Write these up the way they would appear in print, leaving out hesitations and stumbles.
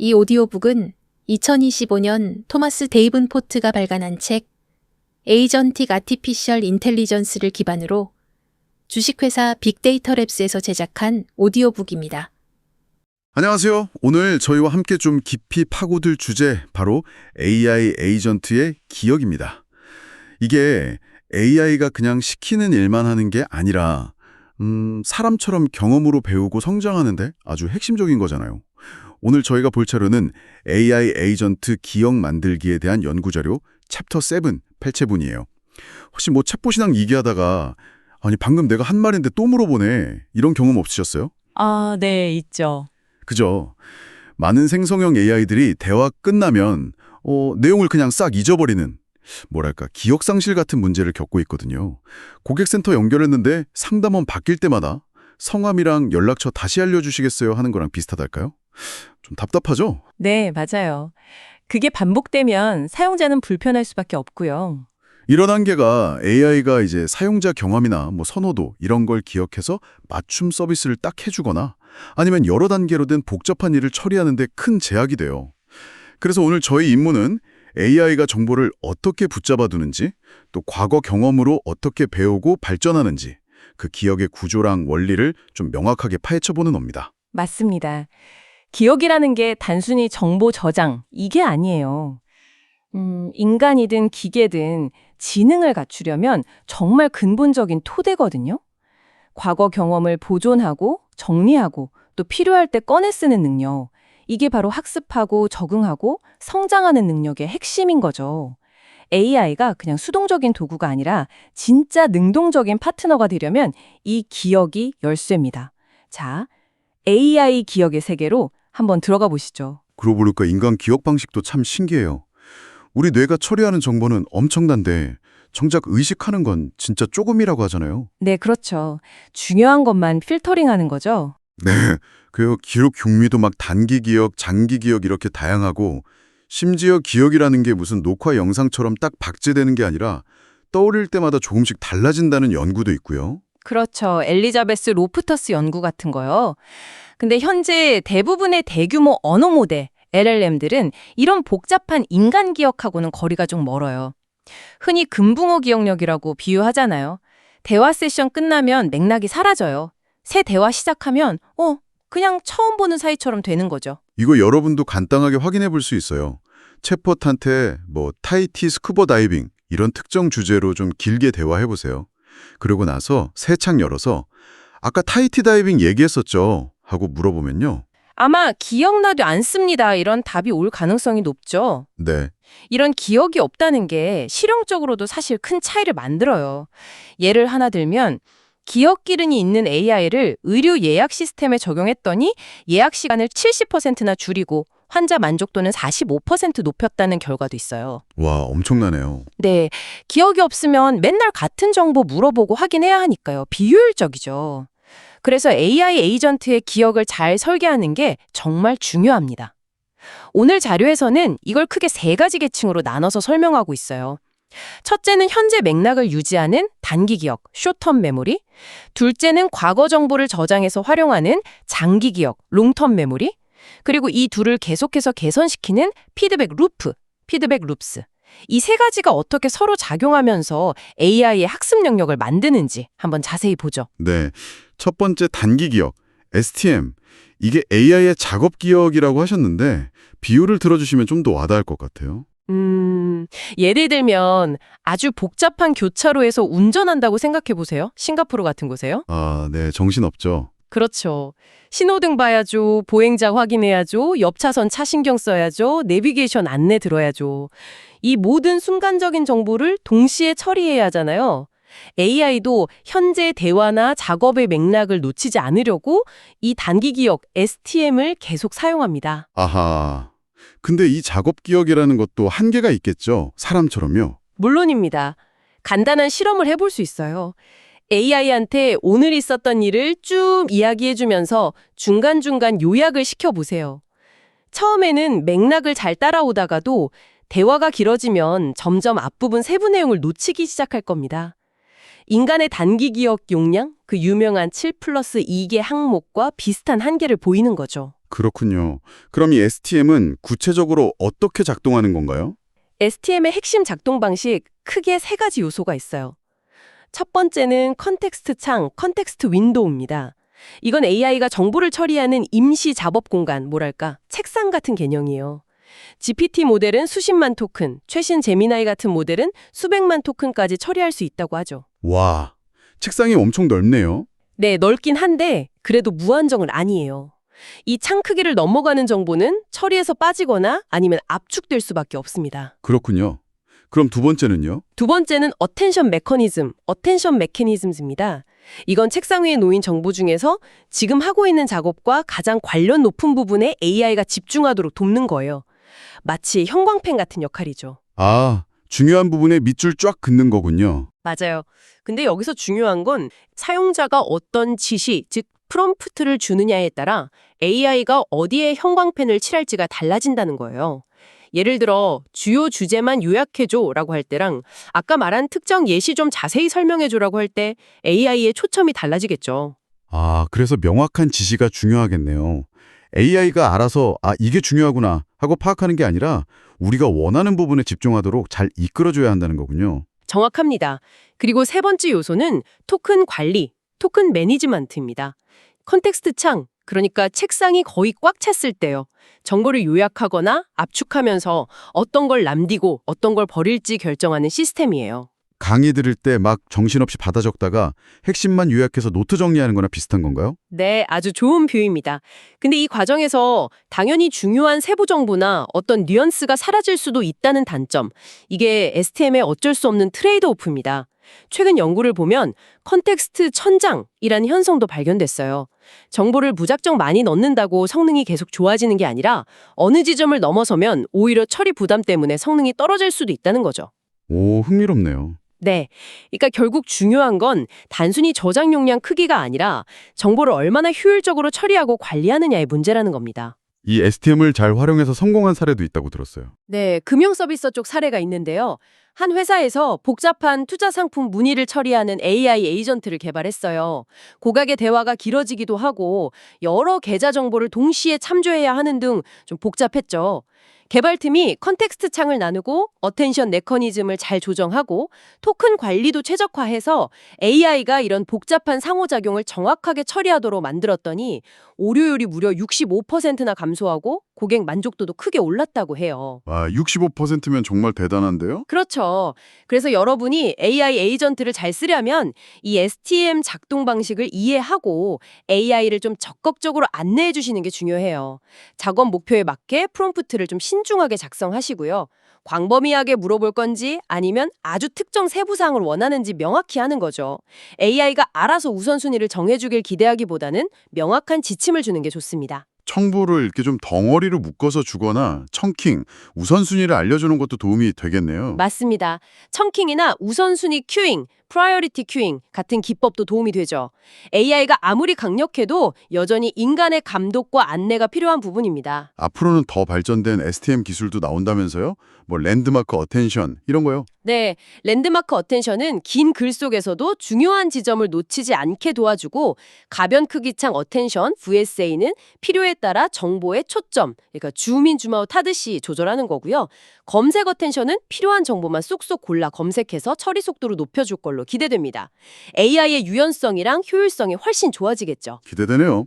이 오디오북은 2025년 토마스 데이븐포트가 발간한 책 에이전틱 아티피셜 인텔리전스를 기반으로 주식회사 빅데이터랩스에서 제작한 오디오북입니다. 안녕하세요. 오늘 저희와 함께 좀 깊이 파고들 주제 바로 AI 에이전트의 기억입니다. 이게 AI가 그냥 시키는 일만 하는 게 아니라 사람처럼 경험으로 배우고 성장하는데 아주 핵심적인 거잖아요. 오늘 저희가 볼 차로는 AI 에이전트 기억 만들기에 대한 연구자료 챕터 7 펼쳐본이에요. 혹시 챗봇이랑 얘기하다가 아니 방금 내가 한 말인데 또 물어보네 이런 경험 없으셨어요? 아, 네, 있죠. 그죠? 많은 생성형 AI들이 대화 끝나면 내용을 그냥 싹 잊어버리는 뭐랄까 기억 상실 같은 문제를 겪고 있거든요. 고객센터 연결했는데 상담원 바뀔 때마다 성함이랑 연락처 다시 알려주시겠어요 하는 거랑 비슷하달까요? 좀 답답하죠? 네, 맞아요. 그게 반복되면 사용자는 불편할 수밖에 없고요. 이런 한계가 AI가 이제 사용자 경험이나 선호도 이런 걸 기억해서 맞춤 서비스를 딱 해주거나 아니면 여러 단계로 된 복잡한 일을 처리하는 데 큰 제약이 돼요. 그래서 오늘 저희 임무는 AI가 정보를 어떻게 붙잡아 두는지, 또 과거 경험으로 어떻게 배우고 발전하는지, 그 기억의 구조랑 원리를 좀 명확하게 파헤쳐보는 겁니다. 맞습니다. 기억이라는 게 단순히 정보 저장, 이게 아니에요. 인간이든 기계든 지능을 갖추려면 정말 근본적인 토대거든요. 과거 경험을 보존하고 정리하고 또 필요할 때 꺼내 쓰는 능력. 이게 바로 학습하고 적응하고 성장하는 능력의 핵심인 거죠. AI가 그냥 수동적인 도구가 아니라 진짜 능동적인 파트너가 되려면 이 기억이 열쇠입니다. 자, AI 기억의 세계로 한번 들어가 보시죠. 그러고 보니까 인간 기억 방식도 참 신기해요. 우리 뇌가 처리하는 정보는 엄청난데 정작 의식하는 건 진짜 조금이라고 하잖아요. 네, 그렇죠. 중요한 것만 필터링하는 거죠. 네, 그 기록 경위도 막 단기 기억, 장기 기억 이렇게 다양하고 심지어 기억이라는 게 무슨 녹화 영상처럼 딱 박제되는 게 아니라 떠올릴 때마다 조금씩 달라진다는 연구도 있고요. 그렇죠. 엘리자베스 로프터스 연구 같은 거요. 근데 현재 대부분의 대규모 언어 모델, LLM들은 이런 복잡한 인간 기억하고는 거리가 좀 멀어요. 흔히 금붕어 기억력이라고 비유하잖아요. 대화 세션 끝나면 맥락이 사라져요. 새 대화 시작하면 그냥 처음 보는 사이처럼 되는 거죠. 이거 여러분도 간단하게 확인해 볼 수 있어요. 챗봇한테 타이티 스쿠버 다이빙 이런 특정 주제로 좀 길게 대화해 보세요. 그러고 나서 새 창 열어서 아까 타이티 다이빙 얘기했었죠? 하고 물어보면요. 아마 기억나도 않습니다. 이런 답이 올 가능성이 높죠. 네. 이런 기억이 없다는 게 실용적으로도 사실 큰 차이를 만들어요. 예를 하나 들면 기억 기능이 있는 AI를 의료 예약 시스템에 적용했더니 예약 시간을 70%나 줄이고 환자 만족도는 45% 높였다는 결과도 있어요. 와, 엄청나네요. 네, 기억이 없으면 맨날 같은 정보 물어보고 확인해야 하니까요. 비효율적이죠. 그래서 AI 에이전트의 기억을 잘 설계하는 게 정말 중요합니다. 오늘 자료에서는 이걸 크게 3가지 계층으로 나눠서 설명하고 있어요. 첫째는 현재 맥락을 유지하는 단기 기억, 숏텀 메모리. 둘째는 과거 정보를 저장해서 활용하는 장기 기억, 롱텀 메모리. 그리고 이 둘을 계속해서 개선시키는 피드백 루프, 피드백 룹스. 이 3가지가 어떻게 서로 작용하면서 AI의 학습 영역을 만드는지 한번 자세히 보죠. 네. 첫 번째 단기 기억, STM. 이게 AI의 작업 기억이라고 하셨는데 비유를 들어주시면 좀 더 와닿을 것 같아요. 예를 들면 아주 복잡한 교차로에서 운전한다고 생각해 보세요. 싱가포르 같은 곳에요. 아, 네. 정신없죠. 그렇죠. 신호등 봐야죠. 보행자 확인해야죠. 옆 차선 차 신경 써야죠. 내비게이션 안내 들어야죠. 이 모든 순간적인 정보를 동시에 처리해야 하잖아요. AI도 현재 대화나 작업의 맥락을 놓치지 않으려고 이 단기 기억 STM을 계속 사용합니다. 아하. 근데 이 작업 기억이라는 것도 한계가 있겠죠? 사람처럼요. 물론입니다. 간단한 실험을 해볼 수 있어요. AI한테 오늘 있었던 일을 쭉 이야기해주면서 중간중간 요약을 시켜보세요. 처음에는 맥락을 잘 따라오다가도 대화가 길어지면 점점 앞부분 세부 내용을 놓치기 시작할 겁니다. 인간의 단기 기억 용량, 그 유명한 7+2개 항목과 비슷한 한계를 보이는 거죠. 그렇군요. 그럼 이 STM은 구체적으로 어떻게 작동하는 건가요? STM의 핵심 작동 방식 크게 세 가지 요소가 있어요. 첫 번째는 컨텍스트 창, 컨텍스트 윈도우입니다. 이건 AI가 정보를 처리하는 임시 작업 공간, 뭐랄까, 책상 같은 개념이에요. GPT 모델은 수십만 토큰, 최신 제미나이 같은 모델은 수백만 토큰까지 처리할 수 있다고 하죠. 와, 책상이 엄청 넓네요. 네, 넓긴 한데 그래도 무한정은 아니에요. 이 창 크기를 넘어가는 정보는 처리에서 빠지거나 아니면 압축될 수밖에 없습니다. 그렇군요. 그럼 두 번째는요? 두 번째는 어텐션 메커니즘입니다. 이건 책상 위에 놓인 정보 중에서 지금 하고 있는 작업과 가장 관련 높은 부분에 AI가 집중하도록 돕는 거예요. 마치 형광펜 같은 역할이죠. 아, 중요한 부분에 밑줄 쫙 긋는 거군요. 맞아요. 근데 여기서 중요한 건 사용자가 어떤 지시, 즉 프롬프트를 주느냐에 따라 AI가 어디에 형광펜을 칠할지가 달라진다는 거예요. 예를 들어 주요 주제만 요약해줘라고 할 때랑 아까 말한 특정 예시 좀 자세히 설명해줘라고 할 때 AI의 초점이 달라지겠죠. 아, 그래서 명확한 지시가 중요하겠네요. AI가 알아서 이게 중요하구나 하고 파악하는 게 아니라 우리가 원하는 부분에 집중하도록 잘 이끌어줘야 한다는 거군요. 정확합니다. 그리고 세 번째 요소는 토큰 관리, 토큰 매니지먼트입니다. 컨텍스트 창, 그러니까 책상이 거의 꽉 찼을 때요. 정보를 요약하거나 압축하면서 어떤 걸 남기고 어떤 걸 버릴지 결정하는 시스템이에요. 강의 들을 때 막 정신없이 받아 적다가 핵심만 요약해서 노트 정리하는 거나 비슷한 건가요? 네, 아주 좋은 비유입니다. 근데 이 과정에서 당연히 중요한 세부 정보나 어떤 뉘앙스가 사라질 수도 있다는 단점, 이게 STM의 어쩔 수 없는 트레이드 오프입니다. 최근 연구를 보면 컨텍스트 천장이라는 현상도 발견됐어요. 정보를 무작정 많이 넣는다고 성능이 계속 좋아지는 게 아니라 어느 지점을 넘어서면 오히려 처리 부담 때문에 성능이 떨어질 수도 있다는 거죠. 오, 흥미롭네요. 네. 그러니까 결국 중요한 건 단순히 저장 용량 크기가 아니라 정보를 얼마나 효율적으로 처리하고 관리하느냐의 문제라는 겁니다. 이 STM을 잘 활용해서 성공한 사례도 있다고 들었어요. 네, 금융 서비스 쪽 사례가 있는데요. 한 회사에서 복잡한 투자 상품 문의를 처리하는 AI 에이전트를 개발했어요. 고객의 대화가 길어지기도 하고 여러 계좌 정보를 동시에 참조해야 하는 등 좀 복잡했죠. 개발팀이 컨텍스트 창을 나누고 어텐션 메커니즘을 잘 조정하고 토큰 관리도 최적화해서 AI가 이런 복잡한 상호작용을 정확하게 처리하도록 만들었더니 오류율이 무려 65%나 감소하고 고객 만족도도 크게 올랐다고 해요. 와, 65%면 정말 대단한데요? 그렇죠. 그래서 여러분이 AI 에이전트를 잘 쓰려면 이 STM 작동 방식을 이해하고 AI를 좀 적극적으로 안내해 주시는 게 중요해요. 작업 목표에 맞게 프롬프트를 좀 신중하게 작성하시고요. 광범위하게 물어볼 건지 아니면 아주 특정 세부사항을 원하는지 명확히 하는 거죠. AI가 알아서 우선순위를 정해주길 기대하기보다는 명확한 지침을 주는 게 좋습니다. 청부를 이렇게 좀 덩어리로 묶어서 주거나 청킹, 우선순위를 알려주는 것도 도움이 되겠네요. 맞습니다. 청킹이나 우선순위 큐잉, 프라이어리티 큐잉 같은 기법도 도움이 되죠. AI가 아무리 강력해도 여전히 인간의 감독과 안내가 필요한 부분입니다. 앞으로는 더 발전된 STM 기술도 나온다면서요? 뭐 랜드마크 어텐션 이런 거요? 네, 랜드마크 어텐션은 긴 글 속에서도 중요한 지점을 놓치지 않게 도와주고 가변 크기창 어텐션, VSA는 필요에 따라 정보의 초점, 그러니까 줌인 줌아웃 하듯이 조절하는 거고요. 검색 어텐션은 필요한 정보만 쏙쏙 골라 검색해서 처리 속도를 높여줄 걸로 기대됩니다. AI의 유연성이랑 효율성이 훨씬 좋아지겠죠. 기대되네요.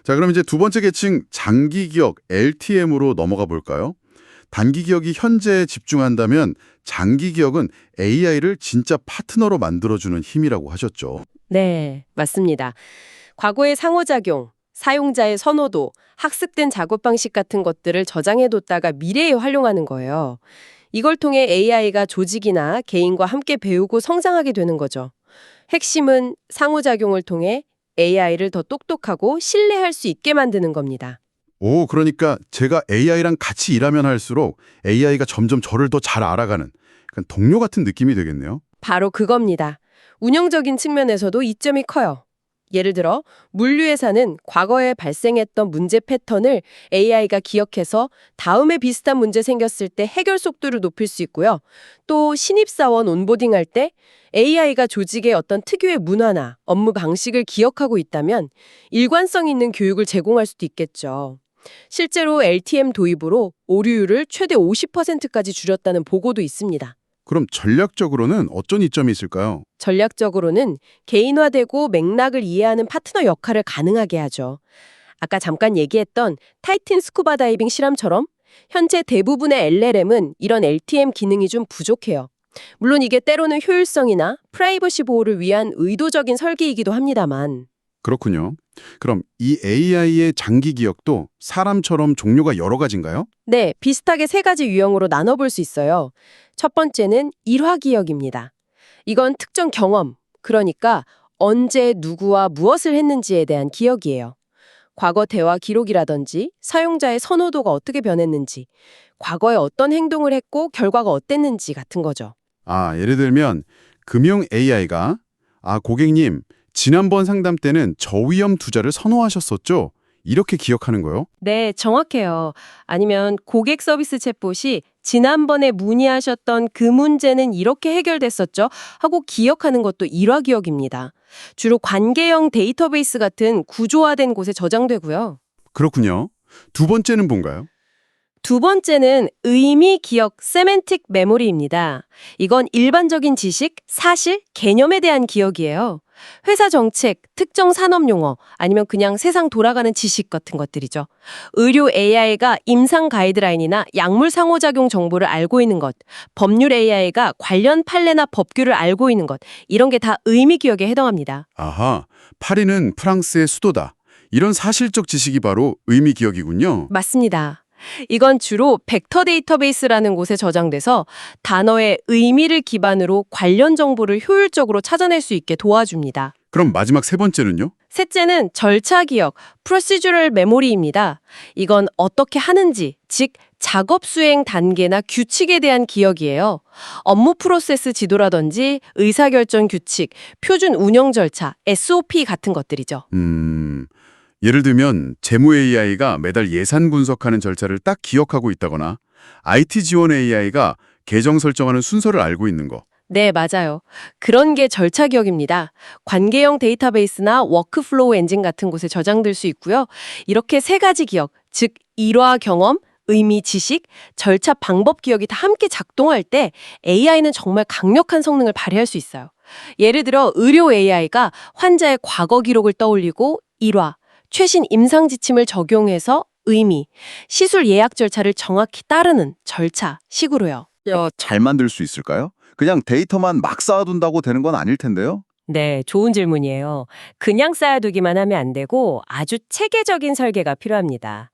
자, 그럼 이제 두 번째 계층 장기 기억 LTM으로 넘어가 볼까요? 단기 기억이 현재에 집중한다면 장기 기억은 AI를 진짜 파트너로 만들어주는 힘이라고 하셨죠. 네, 맞습니다. 과거의 상호작용, 사용자의 선호도, 학습된 작업 방식 같은 것들을 저장해뒀다가 미래에 활용하는 거예요. 이걸 통해 AI가 조직이나 개인과 함께 배우고 성장하게 되는 거죠. 핵심은 상호작용을 통해 AI를 더 똑똑하고 신뢰할 수 있게 만드는 겁니다. 오, 그러니까 제가 AI랑 같이 일하면 할수록 AI가 점점 저를 더 잘 알아가는 동료 같은 느낌이 되겠네요. 바로 그겁니다. 운영적인 측면에서도 이점이 커요. 예를 들어 물류회사는 과거에 발생했던 문제 패턴을 AI가 기억해서 다음에 비슷한 문제 생겼을 때 해결 속도를 높일 수 있고요. 또 신입사원 온보딩할 때 AI가 조직의 어떤 특유의 문화나 업무 방식을 기억하고 있다면 일관성 있는 교육을 제공할 수도 있겠죠. 실제로 LTM 도입으로 오류율을 최대 50%까지 줄였다는 보고도 있습니다. 그럼 전략적으로는 어떤 이점이 있을까요? 전략적으로는 개인화되고 맥락을 이해하는 파트너 역할을 가능하게 하죠. 아까 잠깐 얘기했던 타이틴 스쿠버 다이빙 실험처럼 현재 대부분의 LLM은 이런 LTM 기능이 좀 부족해요. 물론 이게 때로는 효율성이나 프라이버시 보호를 위한 의도적인 설계이기도 합니다만. 그렇군요. 그럼 이 AI의 장기 기억도 사람처럼 종류가 여러 가지인가요? 네, 비슷하게 세 가지 유형으로 나눠볼 수 있어요. 첫 번째는 일화 기억입니다. 이건 특정 경험, 그러니까 언제 누구와 무엇을 했는지에 대한 기억이에요. 과거 대화 기록이라든지 사용자의 선호도가 어떻게 변했는지, 과거에 어떤 행동을 했고 결과가 어땠는지 같은 거죠. 예를 들면 금융 AI가 고객님, 지난번 상담 때는 저위험 투자를 선호하셨었죠? 이렇게 기억하는 거요? 네, 정확해요. 아니면 고객 서비스 챗봇이 지난번에 문의하셨던 그 문제는 이렇게 해결됐었죠? 하고 기억하는 것도 일화 기억입니다. 주로 관계형 데이터베이스 같은 구조화된 곳에 저장되고요. 그렇군요. 두 번째는 뭔가요? 두 번째는 의미 기억 세멘틱 메모리입니다. 이건 일반적인 지식, 사실, 개념에 대한 기억이에요. 회사 정책, 특정 산업 용어, 아니면 그냥 세상 돌아가는 지식 같은 것들이죠. 의료 AI가 임상 가이드라인이나 약물 상호작용 정보를 알고 있는 것, 법률 AI가 관련 판례나 법규를 알고 있는 것, 이런 게 다 의미 기억에 해당합니다. 아하, 파리는 프랑스의 수도다. 이런 사실적 지식이 바로 의미 기억이군요. 맞습니다. 이건 주로 벡터 데이터베이스라는 곳에 저장돼서 단어의 의미를 기반으로 관련 정보를 효율적으로 찾아낼 수 있게 도와줍니다. 그럼 마지막 세 번째는요? 셋째는 절차 기억, procedural memory입니다. 이건 어떻게 하는지, 즉 작업 수행 단계나 규칙에 대한 기억이에요. 업무 프로세스 지도라든지 의사결정 규칙, 표준 운영 절차, SOP 같은 것들이죠. 예를 들면 재무 AI가 매달 예산 분석하는 절차를 딱 기억하고 있다거나 IT 지원 AI가 계정 설정하는 순서를 알고 있는 거. 네, 맞아요. 그런 게 절차 기억입니다. 관계형 데이터베이스나 워크플로우 엔진 같은 곳에 저장될 수 있고요. 이렇게 세 가지 기억, 즉 일화 경험, 의미 지식, 절차 방법 기억이 다 함께 작동할 때 AI는 정말 강력한 성능을 발휘할 수 있어요. 예를 들어 의료 AI가 환자의 과거 기록을 떠올리고 일화, 최신 임상 지침을 적용해서 의미, 시술 예약 절차를 정확히 따르는 절차 식으로요. 잘 만들 수 있을까요? 그냥 데이터만 막 쌓아둔다고 되는 건 아닐 텐데요. 네, 좋은 질문이에요. 그냥 쌓아두기만 하면 안 되고 아주 체계적인 설계가 필요합니다.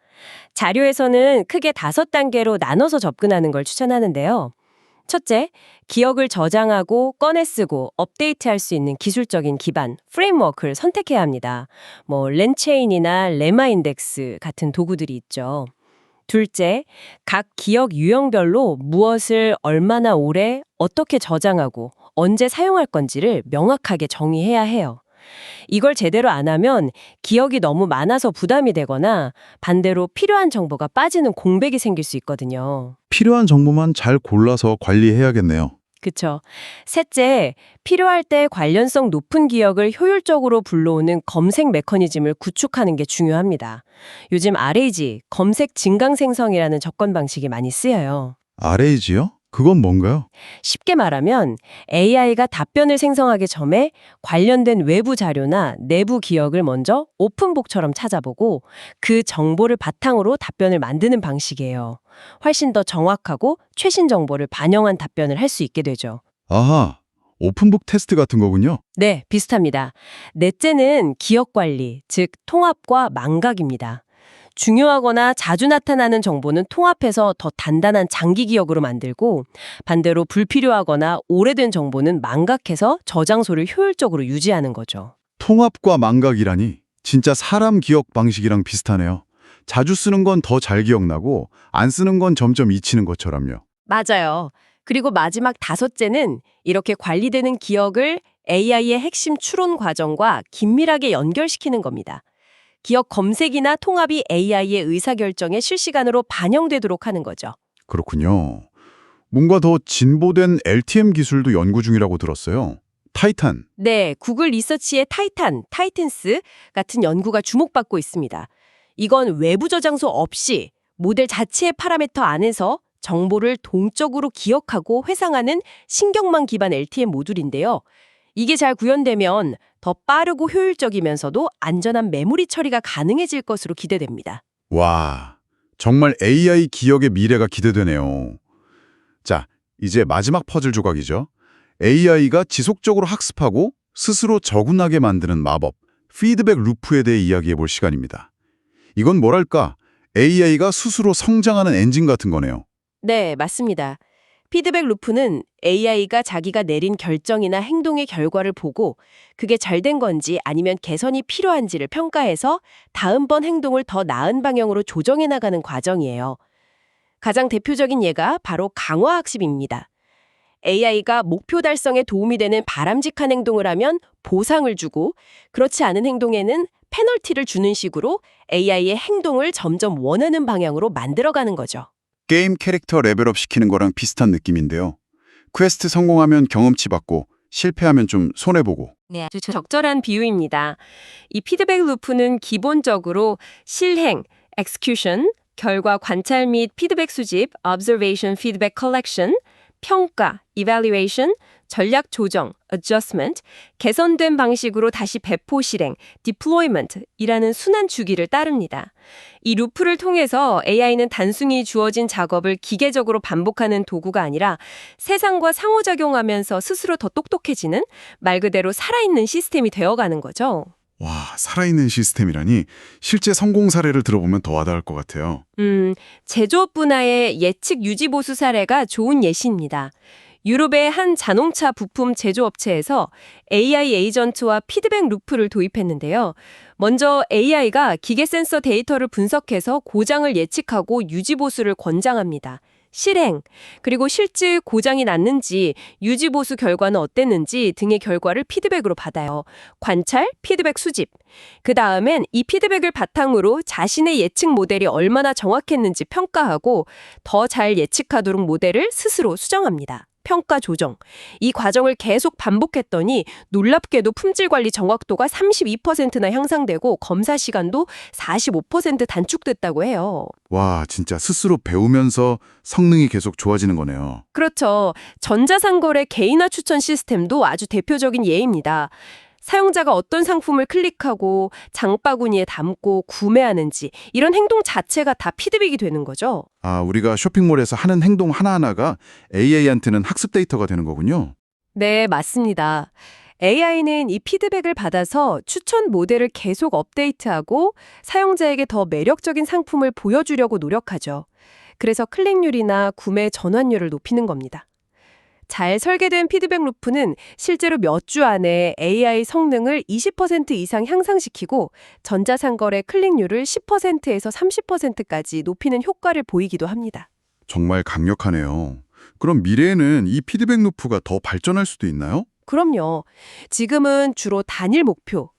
자료에서는 크게 5단계로 나눠서 접근하는 걸 추천하는데요. 첫째, 기억을 저장하고 꺼내 쓰고 업데이트할 수 있는 기술적인 기반, 프레임워크를 선택해야 합니다. 렌체인이나 레마인덱스 같은 도구들이 있죠. 둘째, 각 기억 유형별로 무엇을 얼마나 오래, 어떻게 저장하고 언제 사용할 건지를 명확하게 정의해야 해요. 이걸 제대로 안 하면 기억이 너무 많아서 부담이 되거나 반대로 필요한 정보가 빠지는 공백이 생길 수 있거든요. 필요한 정보만 잘 골라서 관리해야겠네요. 그쵸. 셋째, 필요할 때 관련성 높은 기억을 효율적으로 불러오는 검색 메커니즘을 구축하는 게 중요합니다. 요즘 RAG, 검색 증강생성이라는 접근 방식이 많이 쓰여요. RAG요? 그건 뭔가요? 쉽게 말하면 AI가 답변을 생성하기 전에 관련된 외부 자료나 내부 기억을 먼저 오픈북처럼 찾아보고 그 정보를 바탕으로 답변을 만드는 방식이에요. 훨씬 더 정확하고 최신 정보를 반영한 답변을 할 수 있게 되죠. 아하, 오픈북 테스트 같은 거군요. 네, 비슷합니다. 넷째는 기억 관리, 즉 통합과 망각입니다. 중요하거나 자주 나타나는 정보는 통합해서 더 단단한 장기 기억으로 만들고 반대로 불필요하거나 오래된 정보는 망각해서 저장소를 효율적으로 유지하는 거죠. 통합과 망각이라니 진짜 사람 기억 방식이랑 비슷하네요. 자주 쓰는 건 더 잘 기억나고 안 쓰는 건 점점 잊히는 것처럼요. 맞아요. 그리고 마지막 5째는 이렇게 관리되는 기억을 AI의 핵심 추론 과정과 긴밀하게 연결시키는 겁니다. 기억 검색이나 통합이 AI의 의사결정에 실시간으로 반영되도록 하는 거죠. 그렇군요. 뭔가 더 진보된 LTM 기술도 연구 중이라고 들었어요. 타이탄. 네, 구글 리서치의 타이탄스 같은 연구가 주목받고 있습니다. 이건 외부 저장소 없이 모델 자체의 파라미터 안에서 정보를 동적으로 기억하고 회상하는 신경망 기반 LTM 모듈인데요. 이게 잘 구현되면 더 빠르고 효율적이면서도 안전한 메모리 처리가 가능해질 것으로 기대됩니다. 와, 정말 AI 기억의 미래가 기대되네요. 자, 이제 마지막 퍼즐 조각이죠. AI가 지속적으로 학습하고 스스로 적응하게 만드는 마법, 피드백 루프에 대해 이야기해 볼 시간입니다. 이건 뭐랄까, AI가 스스로 성장하는 엔진 같은 거네요. 네, 맞습니다. 피드백 루프는 AI가 자기가 내린 결정이나 행동의 결과를 보고 그게 잘 된 건지 아니면 개선이 필요한지를 평가해서 다음번 행동을 더 나은 방향으로 조정해 나가는 과정이에요. 가장 대표적인 예가 바로 강화학습입니다. AI가 목표 달성에 도움이 되는 바람직한 행동을 하면 보상을 주고 그렇지 않은 행동에는 페널티를 주는 식으로 AI의 행동을 점점 원하는 방향으로 만들어가는 거죠. 게임 캐릭터 레벨업 시키는 거랑 비슷한 느낌인데요. 퀘스트 성공하면 경험치 받고 실패하면 좀 손해보고. 네, 아주 적절한 비유입니다. 이 피드백 루프는 기본적으로 실행, execution, 결과 관찰 및 피드백 수집, observation, feedback collection, 평가, evaluation, 전략 조정, adjustment, 개선된 방식으로 다시 배포 실행, deployment이라는 순환 주기를 따릅니다. 이 루프를 통해서 AI는 단순히 주어진 작업을 기계적으로 반복하는 도구가 아니라 세상과 상호작용하면서 스스로 더 똑똑해지는 말 그대로 살아있는 시스템이 되어가는 거죠. 와, 살아있는 시스템이라니 실제 성공 사례를 들어보면 더 와닿을 것 같아요. 제조업 분야의 예측 유지 보수 사례가 좋은 예시입니다. 유럽의 한 자동차 부품 제조업체에서 AI 에이전트와 피드백 루프를 도입했는데요. 먼저 AI가 기계 센서 데이터를 분석해서 고장을 예측하고 유지 보수를 권장합니다. 실행, 그리고 실제 고장이 났는지, 유지 보수 결과는 어땠는지 등의 결과를 피드백으로 받아요. 관찰, 피드백 수집. 그 다음엔 이 피드백을 바탕으로 자신의 예측 모델이 얼마나 정확했는지 평가하고 더 잘 예측하도록 모델을 스스로 수정합니다. 평가 조정. 이 과정을 계속 반복했더니 놀랍게도 품질 관리 정확도가 32%나 향상되고 검사 시간도 45% 단축됐다고 해요. 와, 진짜 스스로 배우면서 성능이 계속 좋아지는 거네요. 그렇죠. 전자상거래 개인화 추천 시스템도 아주 대표적인 예입니다. 사용자가 어떤 상품을 클릭하고 장바구니에 담고 구매하는지 이런 행동 자체가 다 피드백이 되는 거죠. 아, 우리가 쇼핑몰에서 하는 행동 하나하나가 AI한테는 학습 데이터가 되는 거군요. 네, 맞습니다. AI는 이 피드백을 받아서 추천 모델을 계속 업데이트하고 사용자에게 더 매력적인 상품을 보여주려고 노력하죠. 그래서 클릭률이나 구매 전환율을 높이는 겁니다. 잘 설계된 피드백 루프는 실제로 몇 주 안에 AI 성능을 20% 이상 향상시키고 전자상거래 클릭률을 10%에서 30%까지 높이는 효과를 보이기도 합니다. 정말 강력하네요. 그럼 미래에는 이 피드백 루프가 더 발전할 수도 있나요? 그럼요. 지금은 주로 단일 목표,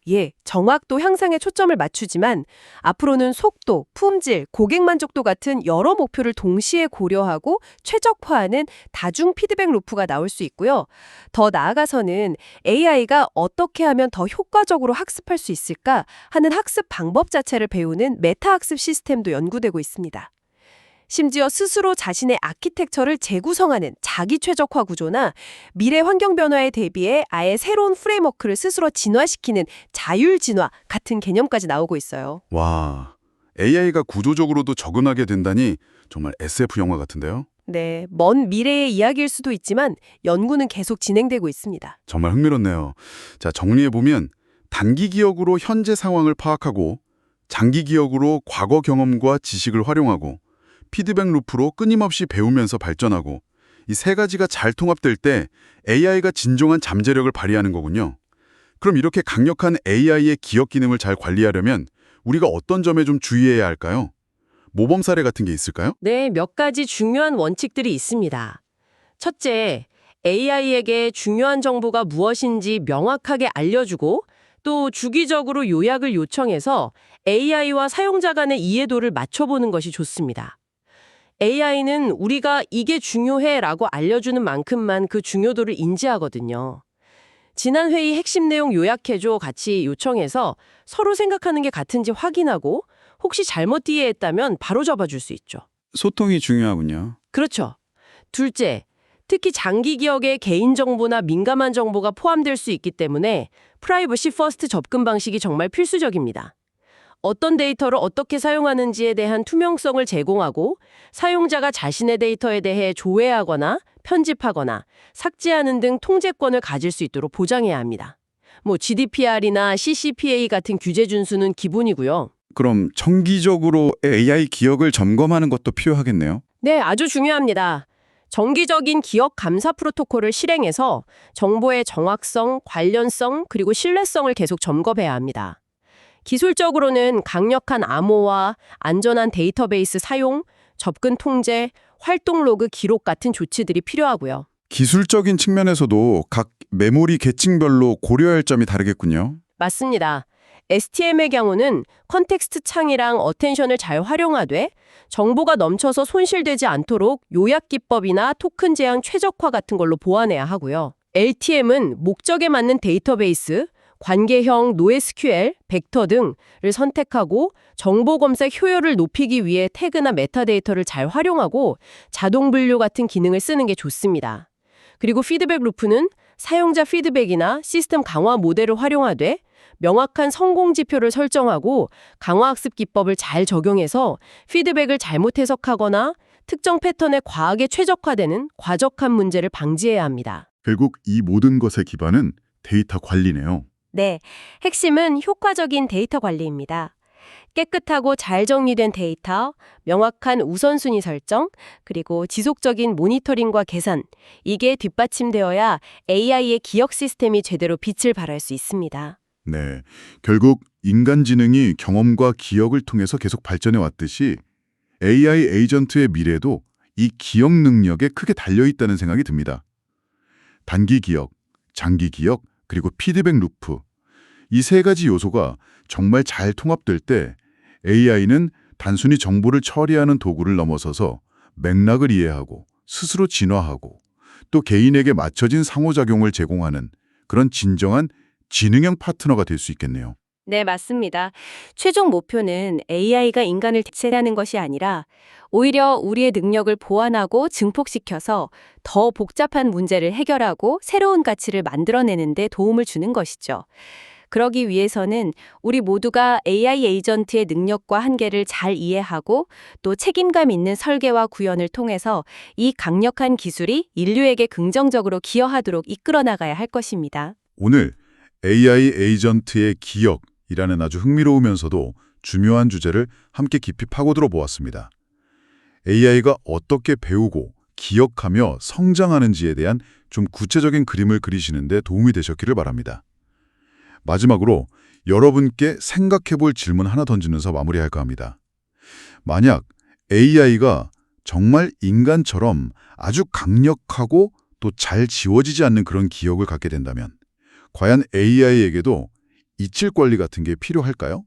정확도 향상에 초점을 맞추지만 앞으로는 속도, 품질, 고객 만족도 같은 여러 목표를 동시에 고려하고 최적화하는 다중 피드백 루프가 나올 수 있고요. 더 나아가서는 AI가 어떻게 하면 더 효과적으로 학습할 수 있을까 하는 학습 방법 자체를 배우는 메타학습 시스템도 연구되고 있습니다. 심지어 스스로 자신의 아키텍처를 재구성하는 자기 최적화 구조나 미래 환경 변화에 대비해 아예 새로운 프레임워크를 스스로 진화시키는 자율 진화 같은 개념까지 나오고 있어요. 와, AI가 구조적으로도 적응하게 된다니 정말 SF 영화 같은데요? 네, 먼 미래의 이야기일 수도 있지만 연구는 계속 진행되고 있습니다. 정말 흥미롭네요. 자, 정리해보면 단기 기억으로 현재 상황을 파악하고 장기 기억으로 과거 경험과 지식을 활용하고 피드백 루프로 끊임없이 배우면서 발전하고 이 세 가지가 잘 통합될 때 AI가 진정한 잠재력을 발휘하는 거군요. 그럼 이렇게 강력한 AI의 기억 기능을 잘 관리하려면 우리가 어떤 점에 좀 주의해야 할까요? 모범 사례 같은 게 있을까요? 네, 몇 가지 중요한 원칙들이 있습니다. 첫째, AI에게 중요한 정보가 무엇인지 명확하게 알려주고 또 주기적으로 요약을 요청해서 AI와 사용자 간의 이해도를 맞춰보는 것이 좋습니다. AI는 우리가 이게 중요해라고 알려주는 만큼만 그 중요도를 인지하거든요. 지난 회의 핵심 내용 요약해줘 같이 요청해서 서로 생각하는 게 같은지 확인하고 혹시 잘못 이해했다면 바로 잡아줄 수 있죠. 소통이 중요하군요. 그렇죠. 둘째, 특히 장기 기억에 개인정보나 민감한 정보가 포함될 수 있기 때문에 프라이버시 퍼스트 접근 방식이 정말 필수적입니다. 어떤 데이터를 어떻게 사용하는지에 대한 투명성을 제공하고 사용자가 자신의 데이터에 대해 조회하거나 편집하거나 삭제하는 등 통제권을 가질 수 있도록 보장해야 합니다. GDPR이나 CCPA 같은 규제 준수는 기본이고요. 그럼 정기적으로 AI 기억을 점검하는 것도 필요하겠네요. 네, 아주 중요합니다. 정기적인 기억 감사 프로토콜을 실행해서 정보의 정확성, 관련성, 그리고 신뢰성을 계속 점검해야 합니다. 기술적으로는 강력한 암호화, 안전한 데이터베이스 사용, 접근 통제, 활동 로그 기록 같은 조치들이 필요하고요. 기술적인 측면에서도 각 메모리 계층별로 고려할 점이 다르겠군요. 맞습니다. STM의 경우는 컨텍스트 창이랑 어텐션을 잘 활용하되 정보가 넘쳐서 손실되지 않도록 요약 기법이나 토큰 제한 최적화 같은 걸로 보완해야 하고요. LTM은 목적에 맞는 데이터베이스, 관계형, NoSQL, 벡터 등을 선택하고 정보 검색 효율을 높이기 위해 태그나 메타데이터를 잘 활용하고 자동 분류 같은 기능을 쓰는 게 좋습니다. 그리고 피드백 루프는 사용자 피드백이나 시스템 강화 모델을 활용하되 명확한 성공 지표를 설정하고 강화학습 기법을 잘 적용해서 피드백을 잘못 해석하거나 특정 패턴에 과하게 최적화되는 과적한 문제를 방지해야 합니다. 결국 이 모든 것의 기반은 데이터 관리네요. 네, 핵심은 효과적인 데이터 관리입니다. 깨끗하고 잘 정리된 데이터, 명확한 우선순위 설정, 그리고 지속적인 모니터링과 개선, 이게 뒷받침되어야 AI의 기억 시스템이 제대로 빛을 발할 수 있습니다. 네, 결국 인간지능이 경험과 기억을 통해서 계속 발전해 왔듯이 AI 에이전트의 미래도 이 기억 능력에 크게 달려있다는 생각이 듭니다. 단기 기억, 장기 기억, 그리고 피드백 루프. 이 세 가지 요소가 정말 잘 통합될 때 AI는 단순히 정보를 처리하는 도구를 넘어서서 맥락을 이해하고 스스로 진화하고 또 개인에게 맞춰진 상호작용을 제공하는 그런 진정한 지능형 파트너가 될 수 있겠네요. 네, 맞습니다. 최종 목표는 AI가 인간을 대체하는 것이 아니라 오히려 우리의 능력을 보완하고 증폭시켜서 더 복잡한 문제를 해결하고 새로운 가치를 만들어내는 데 도움을 주는 것이죠. 그러기 위해서는 우리 모두가 AI 에이전트의 능력과 한계를 잘 이해하고 또 책임감 있는 설계와 구현을 통해서 이 강력한 기술이 인류에게 긍정적으로 기여하도록 이끌어 나가야 할 것입니다. 오늘 AI 에이전트의 기억이라는 아주 흥미로우면서도 중요한 주제를 함께 깊이 파고들어 보았습니다. AI가 어떻게 배우고 기억하며 성장하는지에 대한 좀 구체적인 그림을 그리시는데 도움이 되셨기를 바랍니다. 마지막으로 여러분께 생각해 볼 질문 하나 던지면서 마무리할까 합니다. 만약 AI가 정말 인간처럼 아주 강력하고 또 잘 지워지지 않는 그런 기억을 갖게 된다면 과연 AI에게도 잊힐 권리 같은 게 필요할까요?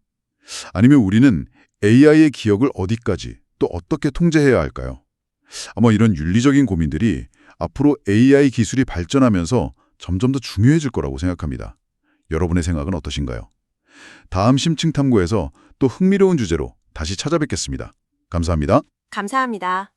아니면 우리는 AI의 기억을 어디까지 또 어떻게 통제해야 할까요? 아마 이런 윤리적인 고민들이 앞으로 AI 기술이 발전하면서 점점 더 중요해질 거라고 생각합니다. 여러분의 생각은 어떠신가요? 다음 심층탐구에서 또 흥미로운 주제로 다시 찾아뵙겠습니다. 감사합니다. 감사합니다.